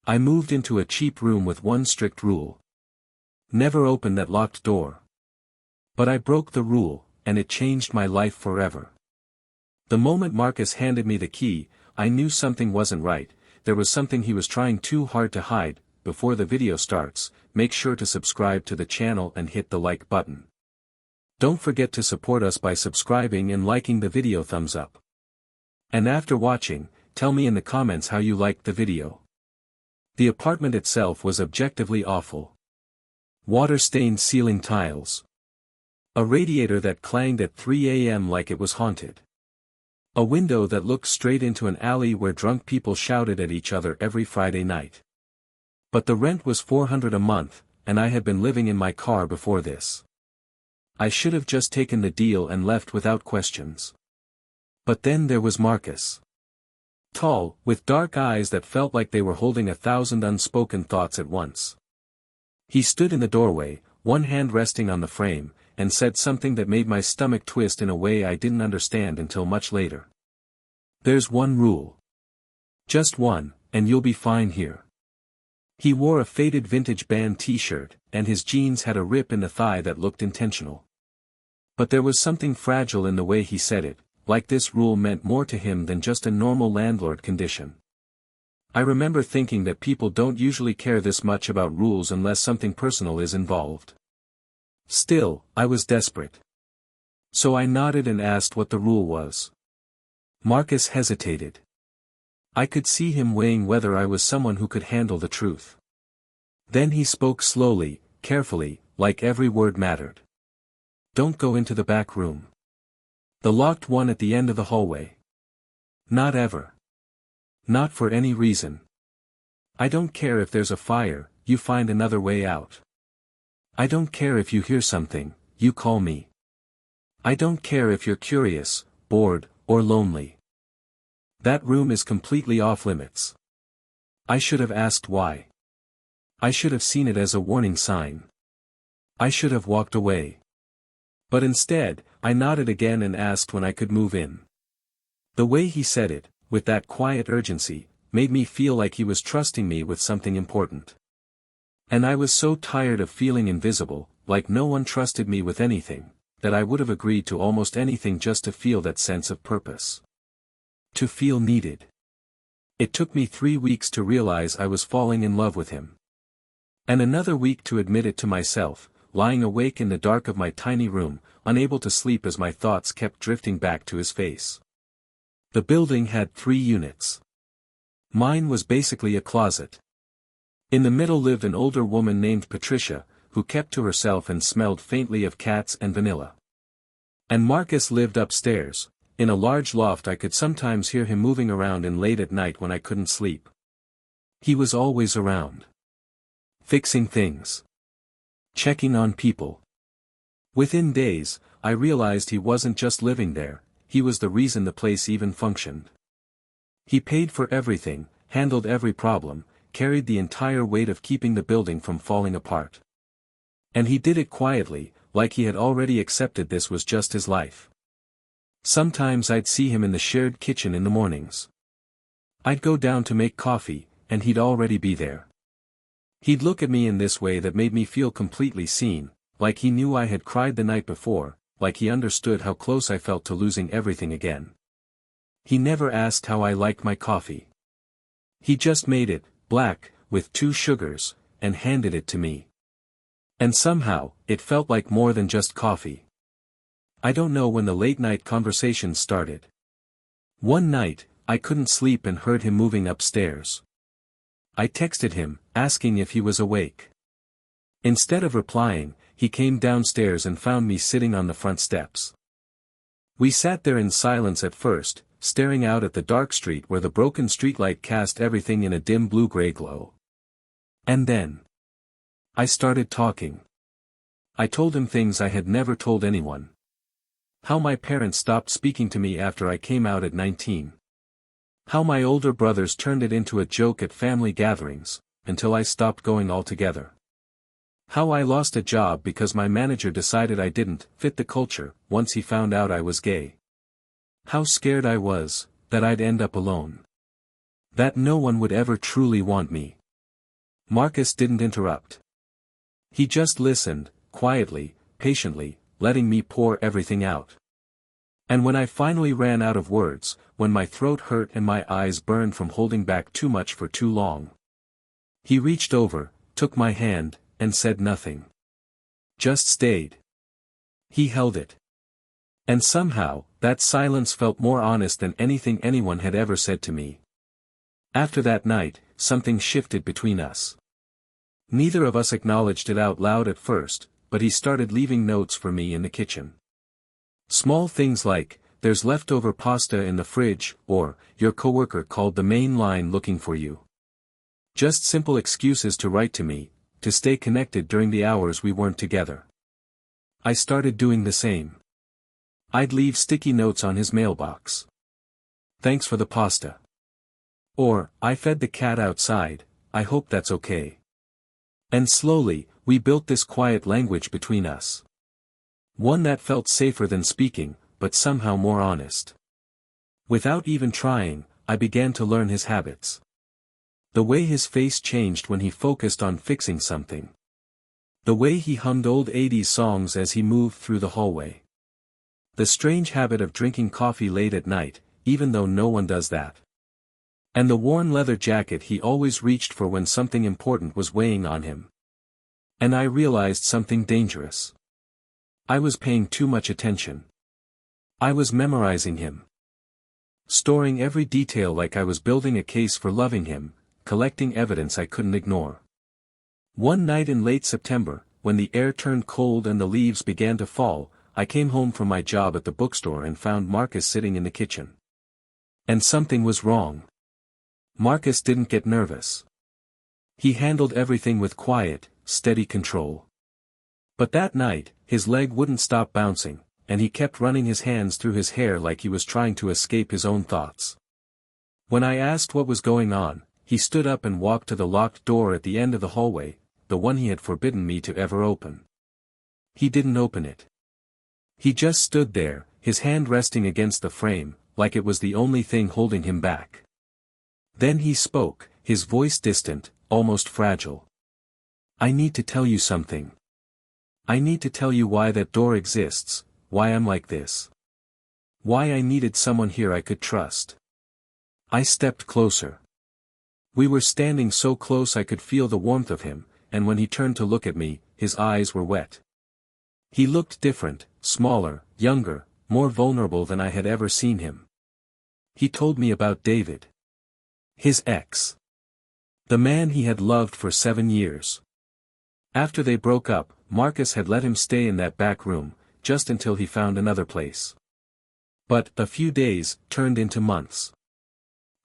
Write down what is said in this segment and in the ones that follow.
I moved into a cheap room with one strict rule. Never open that locked door. But I broke the rule, and it changed my life forever. The moment Marcus handed me the key, I knew something wasn't right. There was something he was trying too hard to hide. Before the video starts, make sure to subscribe to the channel and hit the like button. Don't forget to support us by subscribing and liking the video. Thumbs up. And after watching, tell me in the comments how you liked the video. The apartment itself was objectively awful. Water-stained ceiling tiles. A radiator that clanged at 3 a.m. like it was haunted. A window that looked straight into an alley where drunk people shouted at each other every Friday night. But the rent was $400 a month, and I had been living in my car before this. I should have just taken the deal and left without questions. But then there was Marcus. Tall, with dark eyes that felt like they were holding 1,000 unspoken thoughts at once. He stood in the doorway, one hand resting on the frame, and said something that made my stomach twist in a way I didn't understand until much later. There's one rule. Just one, and you'll be fine here. He wore a faded vintage band t-shirt, and his jeans had a rip in the thigh that looked intentional. But there was something fragile in the way he said it, like this rule meant more to him than just a normal landlord condition. I remember thinking that people don't usually care this much about rules unless something personal is involved. Still, I was desperate. So I nodded and asked what the rule was. Marcus hesitated. I could see him weighing whether I was someone who could handle the truth. Then he spoke slowly, carefully, like every word mattered. Don't go into the back room. The locked one at the end of the hallway. Not ever. Not for any reason. I don't care if there's a fire, you find another way out. I don't care if you hear something, you call me. I don't care if you're curious, bored, or lonely. That room is completely off limits. I should have asked why. I should have seen it as a warning sign. I should have walked away. But instead, I nodded again and asked when I could move in. The way he said it, with that quiet urgency, made me feel like he was trusting me with something important. And I was so tired of feeling invisible, like no one trusted me with anything, that I would have agreed to almost anything just to feel that sense of purpose. To feel needed. It took me 3 weeks to realize I was falling in love with him. And another week to admit it to myself, lying awake in the dark of my tiny room, unable to sleep as my thoughts kept drifting back to his face. The building had 3 units. Mine was basically a closet. In the middle lived an older woman named Patricia, who kept to herself and smelled faintly of cats and vanilla. And Marcus lived upstairs, in a large loft. I could sometimes hear him moving around in late at night when I couldn't sleep. He was always around. Fixing things. Checking on people. Within days, I realized he wasn't just living there, he was the reason the place even functioned. He paid for everything, handled every problem, carried the entire weight of keeping the building from falling apart. And he did it quietly, like he had already accepted this was just his life. Sometimes I'd see him in the shared kitchen in the mornings. I'd go down to make coffee, and he'd already be there. He'd look at me in this way that made me feel completely seen, like he knew I had cried the night before, like he understood how close I felt to losing everything again. He never asked how I liked my coffee. He just made it, black, with 2 sugars, and handed it to me. And somehow, it felt like more than just coffee. I don't know when the late-night conversations started. One night, I couldn't sleep and heard him moving upstairs. I texted him, asking if he was awake. Instead of replying, he came downstairs and found me sitting on the front steps. We sat there in silence at first, staring out at the dark street where the broken streetlight cast everything in a dim blue-gray glow. And then I started talking. I told him things I had never told anyone. How my parents stopped speaking to me after I came out at 19. How my older brothers turned it into a joke at family gatherings, until I stopped going altogether. How I lost a job because my manager decided I didn't fit the culture, once he found out I was gay. How scared I was, that I'd end up alone. That no one would ever truly want me. Marcus didn't interrupt. He just listened, quietly, patiently, letting me pour everything out. And when I finally ran out of words, when my throat hurt and my eyes burned from holding back too much for too long, he reached over, took my hand, and said nothing. Just stayed. He held it. And somehow, that silence felt more honest than anything anyone had ever said to me. After that night, something shifted between us. Neither of us acknowledged it out loud at first, but he started leaving notes for me in the kitchen. Small things like, "There's leftover pasta in the fridge," or, "Your coworker called the main line looking for you." Just simple excuses to write to me, to stay connected during the hours we weren't together. I started doing the same. I'd leave sticky notes on his mailbox. "Thanks for the pasta." Or, "I fed the cat outside, I hope that's okay." And slowly, we built this quiet language between us. One that felt safer than speaking, but somehow more honest. Without even trying, I began to learn his habits. The way his face changed when he focused on fixing something. The way he hummed old 80s songs as he moved through the hallway. The strange habit of drinking coffee late at night, even though no one does that. And the worn leather jacket he always reached for when something important was weighing on him. And I realized something dangerous. I was paying too much attention. I was memorizing him. Storing every detail like I was building a case for loving him, collecting evidence I couldn't ignore. One night in late September, when the air turned cold and the leaves began to fall, I came home from my job at the bookstore and found Marcus sitting in the kitchen. And something was wrong. Marcus didn't get nervous. He handled everything with quiet, steady control. But that night, his leg wouldn't stop bouncing, and he kept running his hands through his hair like he was trying to escape his own thoughts. When I asked what was going on, he stood up and walked to the locked door at the end of the hallway, the one he had forbidden me to ever open. He didn't open it. He just stood there, his hand resting against the frame, like it was the only thing holding him back. Then he spoke, his voice distant, almost fragile. "I need to tell you something. I need to tell you why that door exists, why I'm like this. Why I needed someone here I could trust." I stepped closer. We were standing so close I could feel the warmth of him, and when he turned to look at me, his eyes were wet. He looked different, smaller, younger, more vulnerable than I had ever seen him. He told me about David. His ex. The man he had loved for 7 years. After they broke up, Marcus had let him stay in that back room, just until he found another place. But, a few days, turned into months.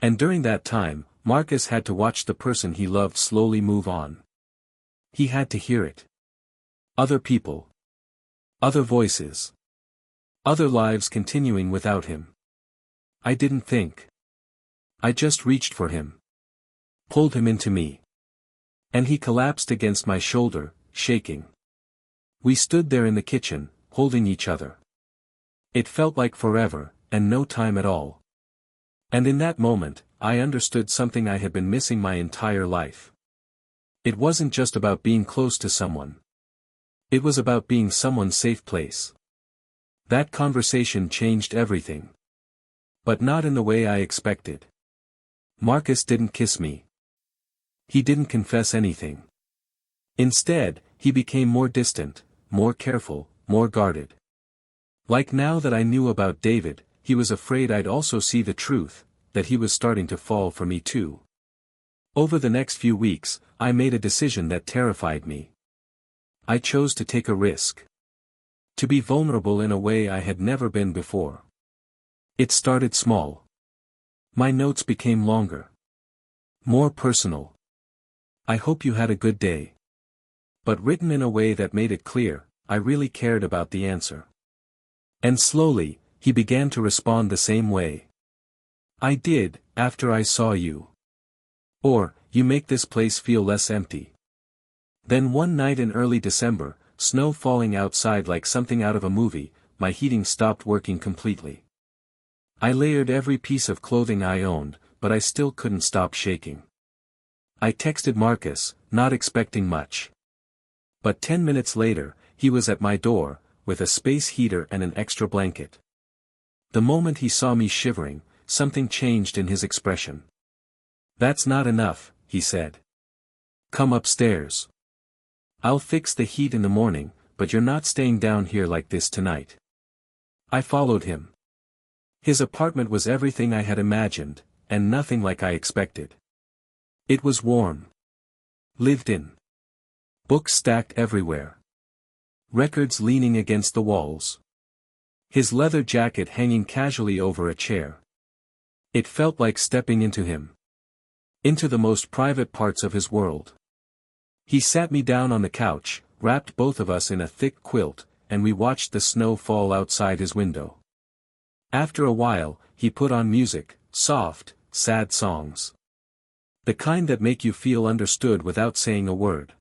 And during that time, Marcus had to watch the person he loved slowly move on. He had to hear it. Other people. Other voices. Other lives continuing without him. I didn't think. I just reached for him. Pulled him into me. And he collapsed against my shoulder, shaking. We stood there in the kitchen, holding each other. It felt like forever, and no time at all. And in that moment, I understood something I had been missing my entire life. It wasn't just about being close to someone. It was about being someone's safe place. That conversation changed everything. But not in the way I expected. Marcus didn't kiss me. He didn't confess anything. Instead, he became more distant, more careful, more guarded. Like now that I knew about David, he was afraid I'd also see the truth, that he was starting to fall for me too. Over the next few weeks, I made a decision that terrified me. I chose to take a risk. To be vulnerable in a way I had never been before. It started small. My notes became longer. More personal. "I hope you had a good day." But written in a way that made it clear, I really cared about the answer. And slowly, he began to respond the same way. "I did, after I saw you." Or, "You make this place feel less empty." Then one night in early December, snow falling outside like something out of a movie, my heating stopped working completely. I layered every piece of clothing I owned, but I still couldn't stop shaking. I texted Marcus, not expecting much. But 10 minutes later, he was at my door, with a space heater and an extra blanket. The moment he saw me shivering, something changed in his expression. "That's not enough," he said. "Come upstairs. I'll fix the heat in the morning, but you're not staying down here like this tonight." I followed him. His apartment was everything I had imagined, and nothing like I expected. It was warm. Lived in. Books stacked everywhere. Records leaning against the walls. His leather jacket hanging casually over a chair. It felt like stepping into him. Into the most private parts of his world. He sat me down on the couch, wrapped both of us in a thick quilt, and we watched the snow fall outside his window. After a while, he put on music, soft, sad songs. The kind that make you feel understood without saying a word.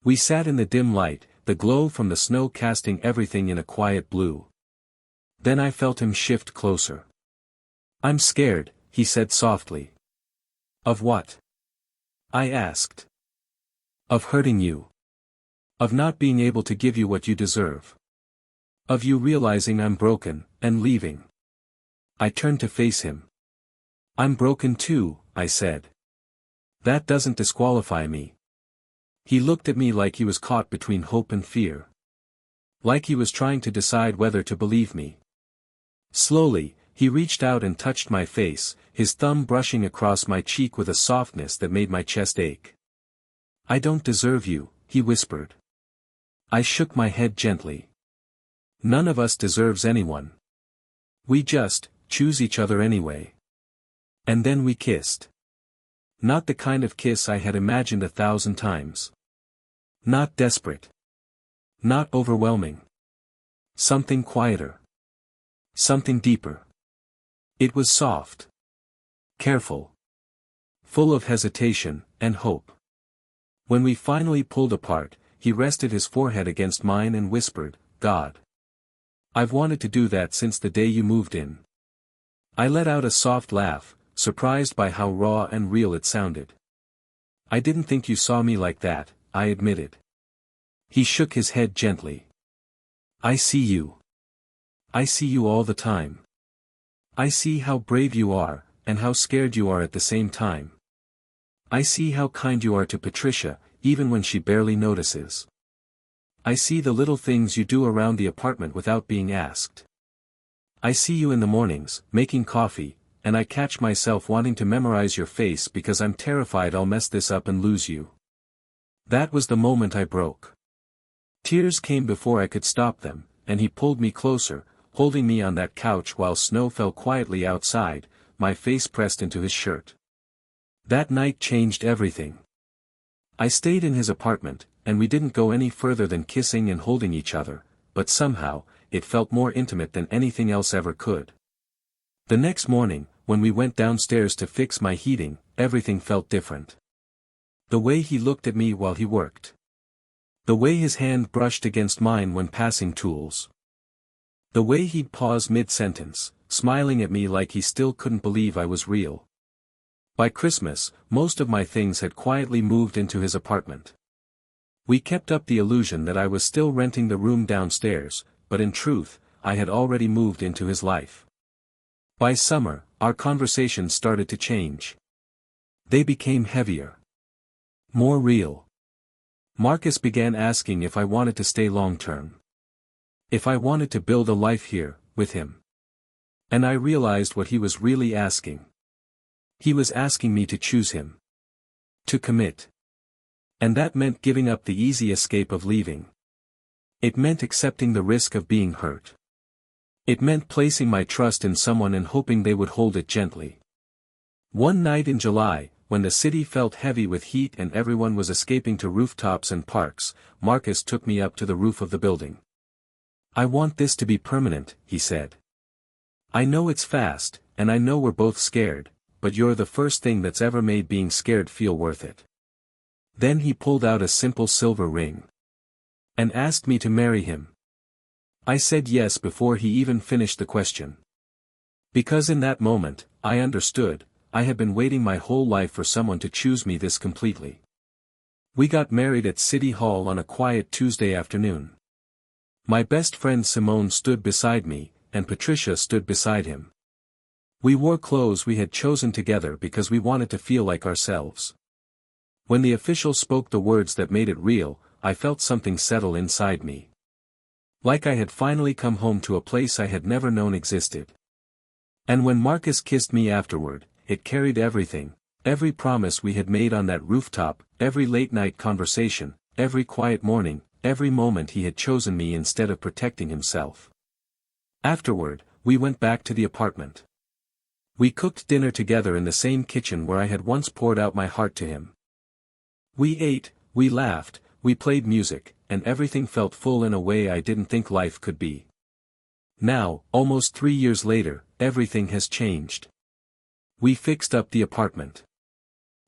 We sat in the dim light, the glow from the snow casting everything in a quiet blue. Then I felt him shift closer. "I'm scared," he said softly. "Of what?" I asked. "Of hurting you. Of not being able to give you what you deserve. Of you realizing I'm broken, and leaving." I turned to face him. "I'm broken too," I said. "That doesn't disqualify me." He looked at me like he was caught between hope and fear. Like he was trying to decide whether to believe me. Slowly, he reached out and touched my face, his thumb brushing across my cheek with a softness that made my chest ache. "I don't deserve you," he whispered. I shook my head gently. "None of us deserves anyone. We just choose each other anyway." And then we kissed. Not the kind of kiss I had imagined 1,000 times. Not desperate. Not overwhelming. Something quieter. Something deeper. It was soft. Careful. Full of hesitation, and hope. When we finally pulled apart, he rested his forehead against mine and whispered, "God. I've wanted to do that since the day you moved in." I let out a soft laugh, surprised by how raw and real it sounded. "I didn't think you saw me like that," I admitted. He shook his head gently. "I see you. I see you all the time. I see how brave you are, and how scared you are at the same time. I see how kind you are to Patricia, even when she barely notices. I see the little things you do around the apartment without being asked. I see you in the mornings, making coffee, and I catch myself wanting to memorize your face because I'm terrified I'll mess this up and lose you." That was the moment I broke. Tears came before I could stop them, and he pulled me closer, holding me on that couch while snow fell quietly outside, my face pressed into his shirt. That night changed everything. I stayed in his apartment, and we didn't go any further than kissing and holding each other, but somehow, it felt more intimate than anything else ever could. The next morning, when we went downstairs to fix my heating, everything felt different. The way he looked at me while he worked. The way his hand brushed against mine when passing tools. The way he'd pause mid-sentence, smiling at me like he still couldn't believe I was real. By Christmas, most of my things had quietly moved into his apartment. We kept up the illusion that I was still renting the room downstairs, but in truth, I had already moved into his life. By summer, our conversations started to change. They became heavier. More real. Marcus began asking if I wanted to stay long-term. If I wanted to build a life here, with him. And I realized what he was really asking. He was asking me to choose him. To commit. And that meant giving up the easy escape of leaving. It meant accepting the risk of being hurt. It meant placing my trust in someone and hoping they would hold it gently. One night in July, when the city felt heavy with heat and everyone was escaping to rooftops and parks, Marcus took me up to the roof of the building. "I want this to be permanent," he said. "I know it's fast, and I know we're both scared, but you're the first thing that's ever made being scared feel worth it." Then he pulled out a simple silver ring. And asked me to marry him. I said yes before he even finished the question. Because in that moment, I understood, I had been waiting my whole life for someone to choose me this completely. We got married at City Hall on a quiet Tuesday afternoon. My best friend Simone stood beside me, and Patricia stood beside him. We wore clothes we had chosen together because we wanted to feel like ourselves. When the official spoke the words that made it real, I felt something settle inside me. Like I had finally come home to a place I had never known existed. And when Marcus kissed me afterward, it carried everything, every promise we had made on that rooftop, every late-night conversation, every quiet morning, every moment he had chosen me instead of protecting himself. Afterward, we went back to the apartment. We cooked dinner together in the same kitchen where I had once poured out my heart to him. We ate, we laughed, we played music, and everything felt full in a way I didn't think life could be. Now, almost 3 years later, everything has changed. We fixed up the apartment.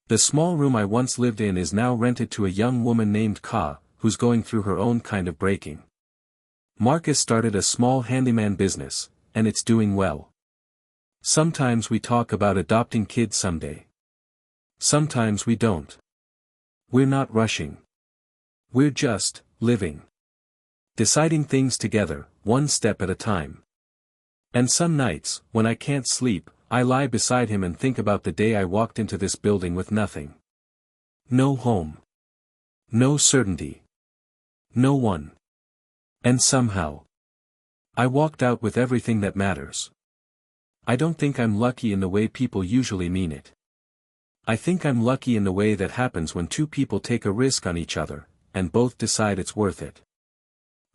The small room I once lived in is now rented to a young woman named Ka, who's going through her own kind of breaking. Marcus started a small handyman business, and it's doing well. Sometimes we talk about adopting kids someday. Sometimes we don't. We're not rushing. We're just living. Deciding things together, one step at a time. And some nights, when I can't sleep, I lie beside him and think about the day I walked into this building with nothing. No home. No certainty. No one. And somehow, I walked out with everything that matters. I don't think I'm lucky in the way people usually mean it. I think I'm lucky in the way that happens when two people take a risk on each other, and both decide it's worth it.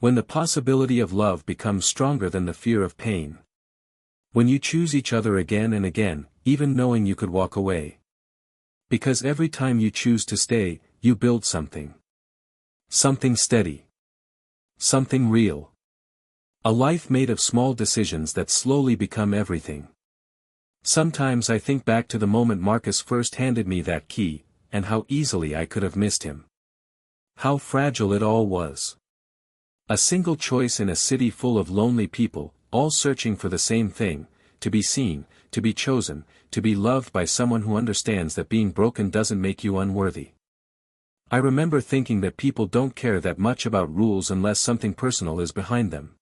When the possibility of love becomes stronger than the fear of pain. When you choose each other again and again, even knowing you could walk away. Because every time you choose to stay, you build something. Something steady. Something real. A life made of small decisions that slowly become everything. Sometimes I think back to the moment Marcus first handed me that key, and how easily I could have missed him. How fragile it all was. A single choice in a city full of lonely people, all searching for the same thing, to be seen, to be chosen, to be loved by someone who understands that being broken doesn't make you unworthy. I remember thinking that people don't care that much about rules unless something personal is behind them.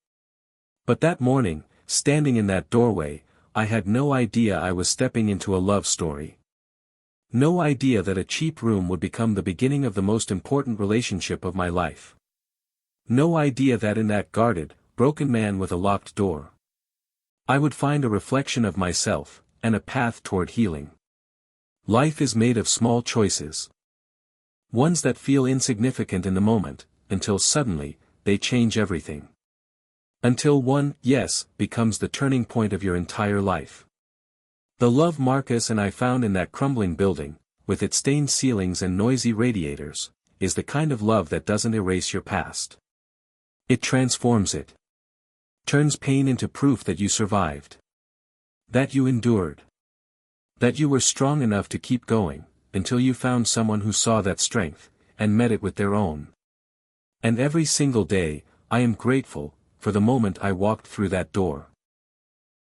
But that morning, standing in that doorway, I had no idea I was stepping into a love story. No idea that a cheap room would become the beginning of the most important relationship of my life. No idea that in that guarded, broken man with a locked door, I would find a reflection of myself, and a path toward healing. Life is made of small choices. Ones that feel insignificant in the moment, until suddenly, they change everything. Until one, yes, becomes the turning point of your entire life. The love Marcus and I found in that crumbling building, with its stained ceilings and noisy radiators, is the kind of love that doesn't erase your past. It transforms it. Turns pain into proof that you survived. That you endured. That you were strong enough to keep going, until you found someone who saw that strength, and met it with their own. And every single day, I am grateful, for the moment I walked through that door.